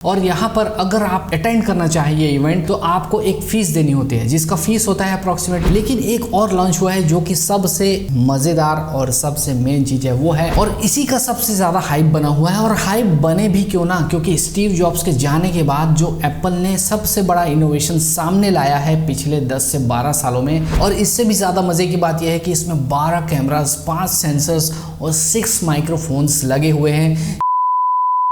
और यहाँ पर अगर आप अटेंड करना चाहिए इवेंट तो आपको एक फीस देनी होती है जिसका फीस होता है अप्रोक्सीमेटली। लेकिन एक और लॉन्च हुआ है जो कि सबसे मजेदार और सबसे मेन चीज है वो है, और इसी का सबसे ज्यादा हाइप बना हुआ है। और हाइप बने भी क्यों ना, क्योंकि स्टीव जॉब्स के जाने के बाद जो एप्पल ने सबसे बड़ा इनोवेशन सामने लाया है पिछले 10 से 12 सालों में। और इससे भी ज्यादा मजे की बात यह है कि इसमें 12 कैमरास, 5 सेंसर्स और 6 माइक्रोफोन्स लगे हुए हैं।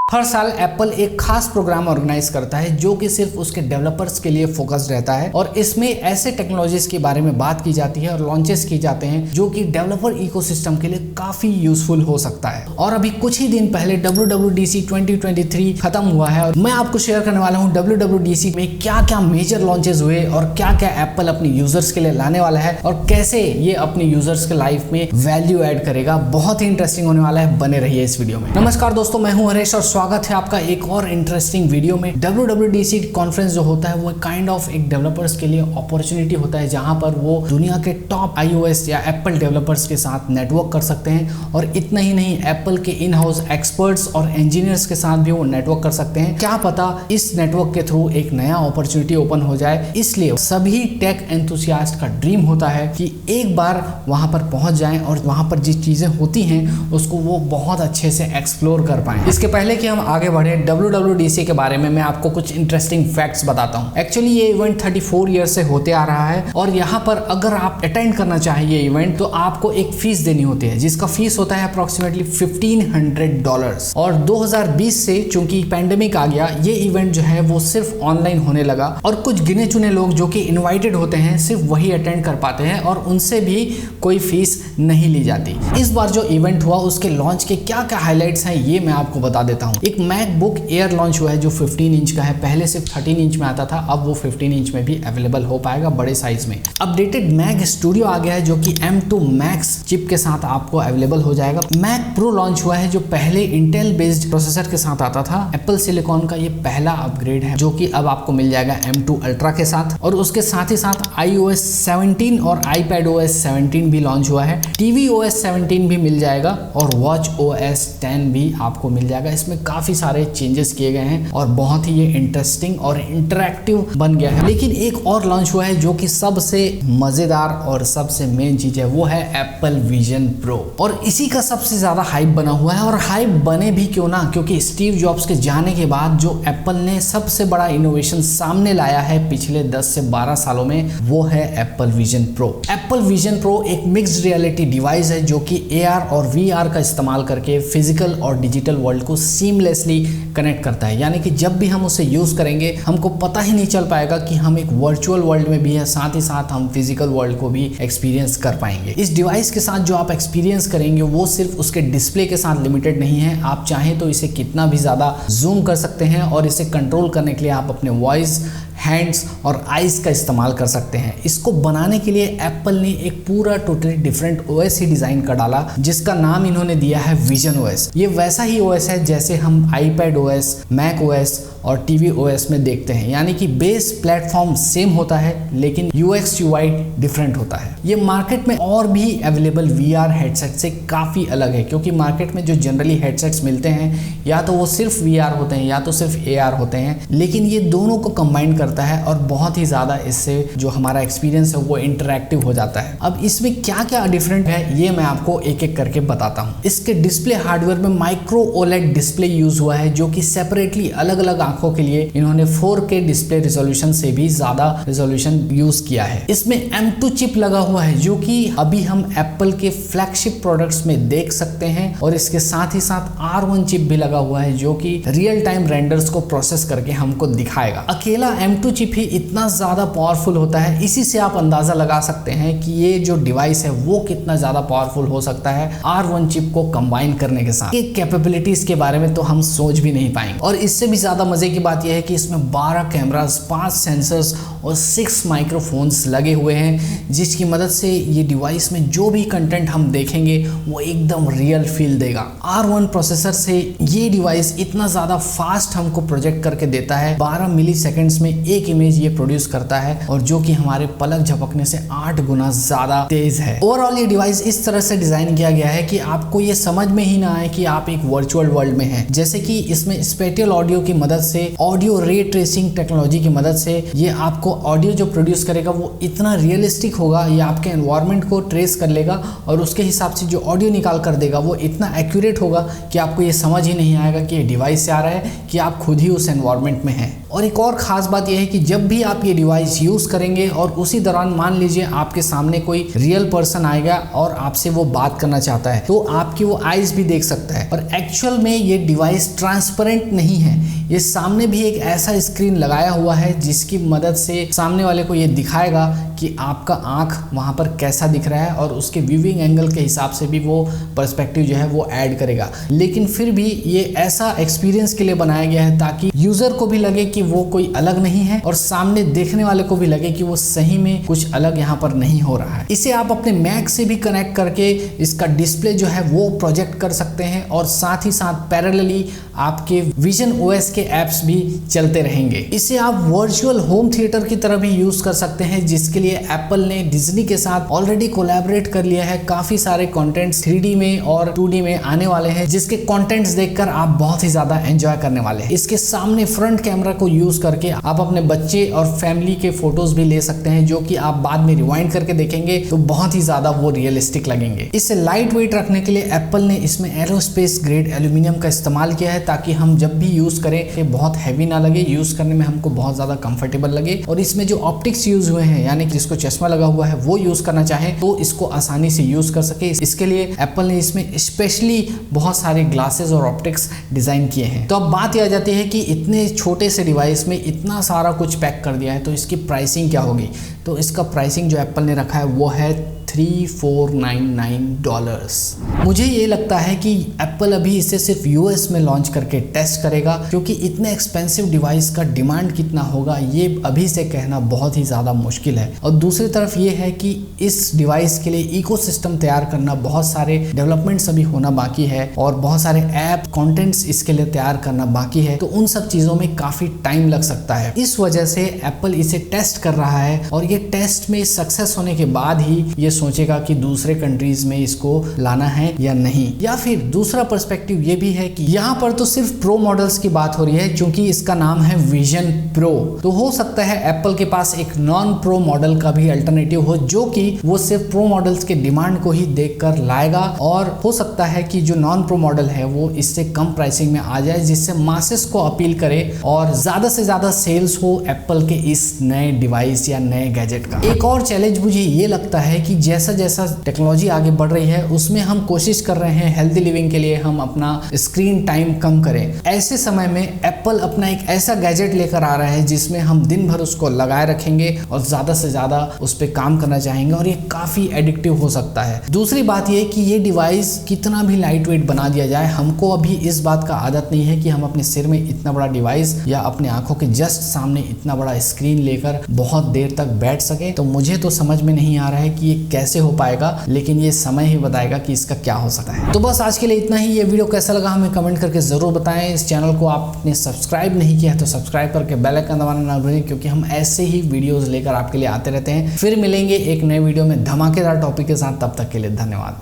हर साल एप्पल एक खास प्रोग्राम ऑर्गेनाइज करता है जो कि सिर्फ उसके डेवलपर्स के लिए फोकस्ड रहता है, और इसमें ऐसे टेक्नोलॉजीज के बारे में बात की जाती है और लॉन्चेस की जाते हैं जो कि डेवलपर इकोसिस्टम के लिए काफी यूजफुल हो सकता है। और अभी कुछ ही दिन पहले WWDC 2023 खत्म हुआ है और मैं आपको शेयर करने वाला हूँ WWDC में क्या क्या मेजर लॉन्चेस हुए और क्या क्या एप्पल अपने यूजर्स के लिए लाने वाला है और कैसे ये अपने यूजर्स के लाइफ में वैल्यू ऐड करेगा। बहुत ही इंटरेस्टिंग होने वाला है, बने रहिए इस वीडियो में। नमस्कार दोस्तों, मैं हूं हरेश और स्वागत है आपका एक और इंटरेस्टिंग वीडियो में। WWDC कॉन्फ्रेंस जो होता है वो काइंड ऑफ एक डेवलपर्स के लिए अपॉर्चुनिटी होता है जहां पर वो दुनिया के टॉप iOS या एप्पल डेवलपर्स के साथ नेटवर्क कर सकते हैं। और इतना ही नहीं, एप्पल के इन हाउस एक्सपर्ट्स और इंजीनियर्स के साथ भी वो नेटवर्क कर सकते हैं। क्या पता इस नेटवर्क के थ्रू एक नया अपॉर्चुनिटी ओपन हो जाए। इसलिए सभी टेक एंथुसियास्ट का ड्रीम होता है कि एक बार वहां पर पहुंच जाएं और वहां पर जिस चीजें होती हैं उसको वो बहुत अच्छे से एक्सप्लोर कर पाएं। इसके पहले कि हम आगे बढ़े, WWDC के बारे में मैं आपको कुछ इंटरेस्टिंग फैक्ट्स बताता हूं। एक्चुअली ये इवेंट 34 ईयर से होते आ रहा है और यहाँ पर अगर आप अटेंड करना चाहिए इवेंट तो आपको एक फीस देनी होती है जिसका फीस होता है अप्रोक्सीमेटली $1500। और 2020 से चूंकि पैंडेमिक आ गया, ये इवेंट जो है वो सिर्फ ऑनलाइन होने लगा और कुछ गिने चुने लोग जो कि इन्वाइटेड होते हैं सिर्फ वही अटेंड कर पाते हैं और उनसे भी कोई फीस नहीं ली जाती। इस बार जो इवेंट हुआ उसके लॉन्च के क्या क्या हाईलाइट्स हैं ये मैं आपको बता देता हूँ। एक मैकबुक एयर लॉन्च हुआ है जो 15 इंच का है। पहले सिर्फ 13 इंच में आता था, अब वो 15 इंच में भी अवेलेबल हो पाएगा बड़े साइज में। अपडेटेड मैक स्टूडियो आ गया है जो कि M2 Max चिप के साथ आपको अवेलेबल हो जाएगा। मैक प्रो लॉन्च हुआ है जो पहले इंटेल बेस्ड प्रोसेसर के साथ आता था। एप्पल सिलिकॉन का ये पहला अपग्रेड है जो कि अब आपको मिल जाएगा M2 Ultra के साथ। और उसके साथ ही साथ iOS 17 और iPadOS 17 भी लॉन्च हुआ है। tvOS 17 भी मिल जाएगा और watchOS 10 भी आपको मिल जाएगा। इसमें काफी सारे चेंजेस किए गए हैं और बहुत ही ये इंटरेस्टिंग और इंटरैक्टिव बन गया है। लेकिन एक और लॉन्च हुआ है जो कि सबसे मजेदार और सबसे मेन चीज है वो है Apple Vision Pro। और इसी का सबसे ज्यादा हाइप बना हुआ है। और हाइप बने भी क्यों ना, क्योंकि स्टीव जॉब्स के जाने के बाद जो एप्पल ने सबसे बड़ा इनोवेशन सामने लाया है पिछले 10 से 12 सालों में वो है Apple Vision Pro। Apple Vision Pro एक मिक्स्ड रियलिटी डिवाइस है जो कि AR और VR का इस्तेमाल करके फिजिकल और डिजिटल वर्ल्ड को सीमलेसली कनेक्ट करता है। यानी कि जब भी हम उसे यूज करेंगे हमको पता ही नहीं चल पाएगा कि हम एक वर्चुअल वर्ल्ड में भी है, साथ ही साथ हम फिजिकल वर्ल्ड को भी एक्सपीरियंस कर पाएंगे। इस डिवाइस के साथ जो आप एक्सपीरियंस करेंगे वो सिर्फ उसके डिस्प्ले के साथ लिमिटेड नहीं है। आप चाहें तो इसे कितना भी ज्यादा जूम कर सकते हैं और इसे कंट्रोल करने के लिए आप अपने वॉइस, हैंड्स और आइज का इस्तेमाल कर सकते हैं। इसको बनाने के लिए एप्पल ने एक पूरा टोटली डिफरेंट OS ही डिजाइन कर डाला जिसका नाम इन्होंने दिया है Vision OS। ये वैसा ही OS है जैसे हम iPadOS, macOS और tvOS में देखते हैं। यानी कि बेस प्लेटफॉर्म सेम होता है लेकिन UX UI डिफरेंट होता है। ये मार्केट में और भी अवेलेबल VR हेडसेट से काफी अलग है, क्योंकि मार्केट में जो जनरली हेडसेट्स मिलते हैं या तो वो सिर्फ VR होते हैं या तो सिर्फ AR होते हैं, लेकिन ये दोनों को कंबाइन करता है और बहुत ही ज्यादा इससे जो हमारा एक्सपीरियंस है वो इंटरैक्टिव हो जाता है। अब इसमें क्या क्या डिफरेंट है ये मैं आपको एक एक करके बताता हूँ। इसके डिस्प्ले हार्डवेयर में माइक्रो OLED डिस्प्ले यूज हुआ है जो कि सेपरेटली अलग अलग आंखों के लिए इन्होंने 4K डिस्प्ले रिजोल्यूशन से भी ज्यादा रिजोल्यूशन यूज किया है। इसमें M2 चिप लगा हुआ है जो कि अभी हम एप्पल के फ्लैगशिप प्रोडक्ट्स में देख सकते हैं। और इसके साथ ही साथ R1 चिप भी लगा हुआ है जो कि रियल टाइम रेंडर्स को प्रोसेस करके हमको दिखाएगा। अकेला M2 चिप ही इतना ज्यादा पावरफुल होता है, इसी से आप अंदाजा लगा सकते हैं कि ये जो डिवाइस है वो कितना ज्यादा पावरफुल हो सकता है R1 चिप को कंबाइन करने के साथ। ये कैपेबिलिटीज के बारे में तो हम सोच भी नहीं पाएंगे। और इससे भी ज्यादा मजे की बात यह है कि इसमें 12 कैमरास, 5 सेंसर्स और 6 माइक्रोफोन्स लगे हुए हैं जिसकी मदद से ये डिवाइस में जो भी कंटेंट हम देखेंगे वो एकदम रियल फील देगा। R1 प्रोसेसर से ये डिवाइस इतना ज्यादा फास्ट हमको प्रोजेक्ट करके देता है। 12 मिली सेकेंड्स में एक इमेज ये प्रोड्यूस करता है और जो कि हमारे पलक झपकने से 8 गुना ज्यादा तेज है। ओवरऑल ये डिवाइस इस तरह से डिजाइन किया गया है कि आपको ये समझ में ही ना आए कि आप एक वर्चुअल वर्ल्ड में हैं। जैसे कि इसमें स्पेटियल ऑडियो की मदद से, ऑडियो रे ट्रेसिंग टेक्नोलॉजी की मदद से ये आपको ऑडियो जो प्रोड्यूस करेगा वो इतना रियलिस्टिक होगा, ये आपके एनवायरनमेंट को ट्रेस कर लेगा और उसके हिसाब से जो ऑडियो निकाल कर देगा वो इतना एक्यूरेट होगा कि आपको ये समझ ही नहीं आएगा कि ये डिवाइस से आ रहा है कि आप खुद ही उस एनवायरनमेंट में हैं। और एक और ख़ास बात यह है कि जब भी आप ये डिवाइस यूज़ करेंगे और उसी दौरान मान लीजिए आपके सामने कोई रियल पर्सन आएगा और आपसे वो बात करना चाहता है तो आपकी वो आइज़ भी देख सकता है। और एक्चुअल में ये डिवाइस ट्रांसपेरेंट नहीं है, ये सामने भी एक ऐसा स्क्रीन लगाया हुआ है जिसकी मदद से सामने वाले को ये दिखाएगा कि आपका आँख वहाँ पर कैसा दिख रहा है और उसके व्यूइंग एंगल के हिसाब से भी वो पर्सपेक्टिव जो है वो ऐड करेगा। लेकिन फिर भी ये ऐसा एक्सपीरियंस के लिए बनाया गया है ताकि यूज़र को भी लगे कि वो कोई अलग नहीं है और सामने देखने वाले को भी लगे कि वो सही में कुछ अलग यहाँ पर नहीं हो रहा है। इसे आप अपने मैक से भी कनेक्ट करके इसका डिस्प्ले जो है वो प्रोजेक्ट कर सकते हैं और साथ ही साथ पैरेलली आपके विजन ओएस के ऐप्स भी चलते रहेंगे। इसे आप वर्चुअल होम थिएटर की तरह भी यूज कर सकते हैं, जिसके लिए एप्पल ने डिज्नी के साथ ऑलरेडी कोलैबोरेट कर लिया है। काफी सारे कंटेंट्स 3D में और 2D में आने वाले हैं जिसके कंटेंट्स देखकर आप बहुत ही ज्यादा एंजॉय करने वाले हैं। इसके सामने फ्रंट कैमरा को यूज करके आप अपने बच्चे और फैमिली के फोटोज भी ले सकते हैं, जो कि आप बाद में रिवाइंड करके देखेंगे तो बहुत ही ज्यादा वो रियलिस्टिक लगेंगे। इसे लाइट वेट रखने के लिए एप्पल ने इसमें एरोस्पेस ग्रेड एल्यूमिनियम का इस्तेमाल किया है ताकि हम जब भी यूज करें ये बहुत हैवी ना लगे, यूज करने में हमको बहुत ज्यादा कंफर्टेबल लगे। और इसमें जो ऑप्टिक्स यूज हुए हैं, यानी कि जिसको चश्मा लगा हुआ है वो यूज करना चाहे तो इसको आसानी से यूज कर सके, इसके लिए एप्पल ने इसमें स्पेशली बहुत सारे ग्लासेस और ऑप्टिक्स डिजाइन किए हैं। तो अब बात यह आ जाती है कि इतने छोटे से डिवाइस में इतना सारा कुछ पैक कर दिया है तो इसकी प्राइसिंग क्या होगी। तो इसका प्राइसिंग जो एप्पल ने रखा है वो है $3499। मुझे ये लगता है कि एप्पल अभी इसे सिर्फ यूएस में लॉन्च करके टेस्ट करेगा, क्योंकि इतने एक्सपेंसिव डिवाइस का डिमांड कितना होगा ये अभी से कहना बहुत ही ज़्यादा मुश्किल है। और दूसरी तरफ ये है कि इस डिवाइस के लिए इकोसिस्टम तैयार करना, बहुत सारे डेवलपमेंट्स अभी होना बाकी है और बहुत सारे ऐप कंटेंट्स इसके लिए तैयार करना बाकी है, तो उन सब चीज़ों में काफ़ी टाइम लग सकता है। इस वजह से एप्पल इसे टेस्ट कर रहा है और ये टेस्ट में सक्सेस होने के बाद ही ये सोचेगा कि दूसरे कंट्रीज में इसको लाना है या नहीं। या फिर दूसरा पर्सपेक्टिव ये भी है कि यहाँ पर तो सिर्फ प्रो मॉडल्स की बात हो रही है क्योंकि इसका नाम है विजन प्रो, तो हो सकता है एप्पल के पास एक नॉन प्रो मॉडल का भी अल्टरनेटिव हो जो कि वो सिर्फ प्रो मॉडल्स के डिमांड को ही देखकर लाएगा। और हो सकता है कि जो नॉन प्रो मॉडल है वो इससे कम प्राइसिंग में आ जाए, जिससे मासेस को अपील करे और ज्यादा से ज्यादा सेल्स हो एप्पल के इस नए डिवाइस या नए गैजेट का। एक और चैलेंज मुझे ये लगता है कि जैसा जैसा टेक्नोलॉजी आगे बढ़ रही है उसमें हम कोशिश कर रहे हैं हेल्दी लिविंग के लिए हम अपना स्क्रीन टाइम कम करें। ऐसे समय में एप्पल अपना एक ऐसा गैजेट लेकर आ रहा है जिसमें हम दिन भर उसको लगाए रखेंगे और ज्यादा से ज्यादा उस पर काम करना चाहेंगे और ये काफी एडिक्टिव हो सकता है। दूसरी बात ये कि ये डिवाइस कितना भी लाइट वेट बना दिया जाए, हमको अभी इस बात का आदत नहीं है कि हम अपने सिर में इतना बड़ा डिवाइस या अपने आंखों के जस्ट सामने इतना बड़ा स्क्रीन लेकर बहुत देर तक बैठ सके। तो मुझे तो समझ में नहीं आ रहा है कि ये कैसे हो पाएगा, लेकिन ये समय ही बताएगा कि इसका क्या हो सकता है। तो बस आज के लिए इतना ही। ये वीडियो कैसा लगा हमें कमेंट करके जरूर बताएं। इस चैनल को आपने सब्सक्राइब नहीं किया है तो सब्सक्राइब करके बेल आइकन दबाना ना भूलें, क्योंकि हम ऐसे ही वीडियोस लेकर आपके लिए आते रहते हैं। फिर मिलेंगे एक नए वीडियो में धमाकेदार टॉपिक के साथ, तब तक के लिए धन्यवाद।